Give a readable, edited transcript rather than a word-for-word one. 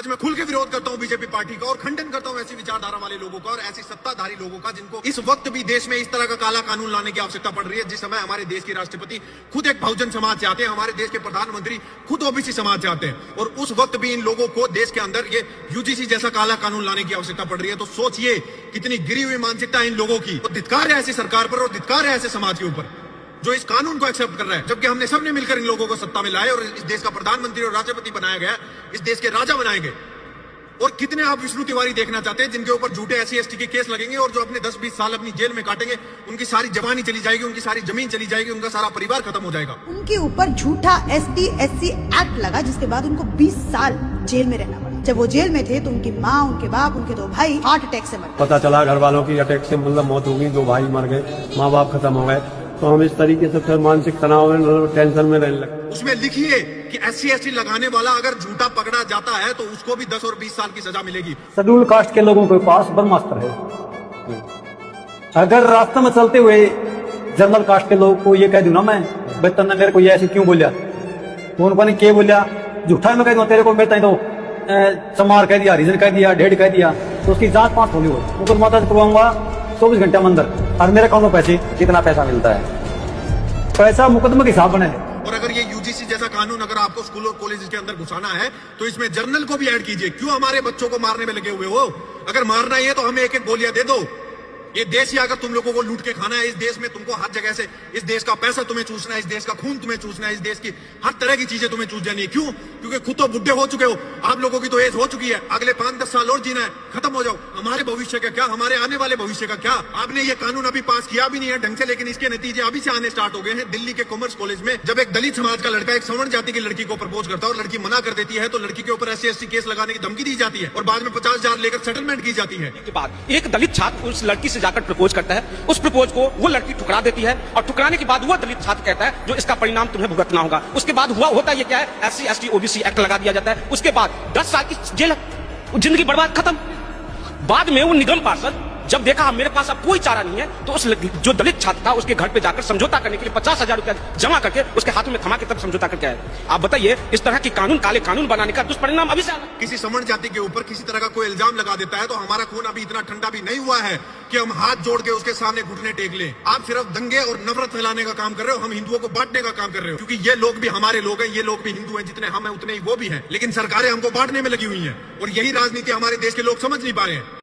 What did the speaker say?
आज मैं खुल के विरोध करता हूं बीजेपी पार्टी का और खंडन करता हूं ऐसी विचारधारा वाले लोगों का और ऐसी सत्ताधारी लोगों का जिनको इस वक्त भी देश में इस तरह का काला कानून लाने की आवश्यकता पड़ रही है। जिस समय हमारे देश के राष्ट्रपति खुद एक बहुजन समाज से आते हैं, हमारे देश के प्रधानमंत्री खुद ओबीसी समाज से आते हैं और उस वक्त भी इन लोगों को देश के अंदर ये यूजीसी जैसा काला कानून लाने की आवश्यकता पड़ रही है। तो सोचिए कितनी गिरी हुई मानसिकता है इन लोगों की। तो धिक्कार है ऐसी सरकार पर और धिक्कार है ऐसे समाज के ऊपर जो इस कानून को एक्सेप्ट कर रहा है, जबकि हमने सबने मिलकर इन लोगों को सत्ता में लाए और इस देश का प्रधानमंत्री और राष्ट्रपति बनाया गया, इस देश के राजा बनाए गए। और कितने आप विष्णु तिवारी देखना चाहते हैं जिनके ऊपर झूठे SC/ST के केस लगेंगे और जो अपने 10-20 साल अपनी जेल में काटेंगे, उनकी सारी जवानी चली जाएगी, उनकी सारी जमीन चली जाएगी, उनका सारा परिवार खत्म हो जाएगा। उनके ऊपर झूठा ST/SC एक्ट लगा जिसके बाद उनको 20 साल जेल में रहना पड़ा। जब वो जेल में थे तो उनकी माँ, उनके बाप, उनके 2 भाई हार्ट अटैक से मर गए। पता चला घर वालों की अटैक से मतलब मौत हो गई, 2 भाई मर गए, माँ बाप खत्म हो गए। तो हम इस तरीके से फिर मानसिक तनाव में, टेंशन में रहने लगे। उसमें लिखिए कि SC/ST लगाने वाला अगर झूठा पकड़ा जाता है तो उसको भी 10 और 20 साल की सजा मिलेगी। शेड्यूल कास्ट के लोगों के पास ब्रह्मास्त्र है। अगर रास्ते में चलते हुए जनरल कास्ट के लोगों को ये कह दूं ना मैं, भाई तुमने मेरे को ये ऐसे क्यों बोलिया, तो उनको नहीं क्या बोलिया, झूठा में कह दूं तेरे को मेरे तो चमार कह दिया, रीजन कह दिया, ढेड कह दिया, तो उसकी जांच पांच होनी हो। मुकदमा करवाऊंगा 24 घंटे में अंदर और मेरे अकाउंट में पैसे, कितना पैसा मिलता है, पैसा मुकदमे के हिसाब बने। और अगर ये यूजीसी जैसा कानून अगर आपको स्कूल और कॉलेज के अंदर घुसाना है तो इसमें जर्नल को भी ऐड कीजिए। क्यों हमारे बच्चों को मारने में लगे हुए हो? अगर मारना ही है तो हमें 1-1 गोलियां दे दो। ये देश ही अगर तुम लोगों को लूट के खाना है, इस देश में तुमको हर जगह से इस देश का पैसा तुम्हें चूसना है, इस देश का खून तुम्हें चूसना है, इस देश की हर तरह की चीजें तुम्हें चूस जानी है। क्यों? क्योंकि खुद तो बुढ़े हो चुके हो, आप लोगों की तो एज हो चुकी है, अगले 5-10 साल और जीना है, खत्म हो जाओ। हमारे भविष्य का क्या, हमारे आने वाले भविष्य का क्या? आपने ये कानून अभी पास किया भी नहीं है ढंग से, लेकिन इसके नतीजे अभी से आने स्टार्ट हो गए हैं। दिल्ली के कॉमर्स कॉलेज में जब एक दलित समाज का लड़का एक सवर्ण जाति की लड़की को प्रपोज करता है और लड़की मना कर देती है तो लड़की के ऊपर SC/ST केस लगाने की धमकी दी जाती है और बाद में 50,000 लेकर सेटलमेंट की जाती है। के बाद एक दलित छात्र उस लड़की से जाकर प्रपोज करता है, उस प्रपोज को वो लड़की ठुकरा देती है और ठुकराने के बाद वो दलित छात्र कहता है जो इसका परिणाम तुम्हें भुगतना होगा। उसके बाद होता ये क्या है, SC/ST OBC एक्ट लगा दिया जाता है। उसके बाद 10 साल की जेल, जिंदगी बर्बाद, खत्म। बाद में वो निगम पार्षद जब देखा मेरे पास अब कोई चारा नहीं है तो उस जो दलित छात्र था उसके घर पे जाकर समझौता करने के लिए 50,000 रुपया जमा करके उसके हाथों में थमा के तब समझौता करके आया। आप बताइए, इस तरह की कानून, काले कानून बनाने का दुष्परिणाम अभी से आना। किसी सवर्ण जाति के ऊपर किसी तरह का कोई इल्जाम लगा देता है तो हमारा खून अभी इतना ठंडा भी नहीं हुआ है कि हम हाथ जोड़ के उसके सामने घुटने टेक लें। आप सिर्फ दंगे और नफरत फैलाने का काम कर रहे हो, हम हिंदुओं को बांटने का काम कर रहे हो। क्योंकि ये लोग भी हमारे लोग हैं, ये लोग भी हिंदू हैं, जितने हम हैं उतने ही वो भी हैं, लेकिन सरकारें हमको बांटने में लगी हुई हैं और यही राजनीति हमारे देश के लोग समझ नहीं पा रहे हैं।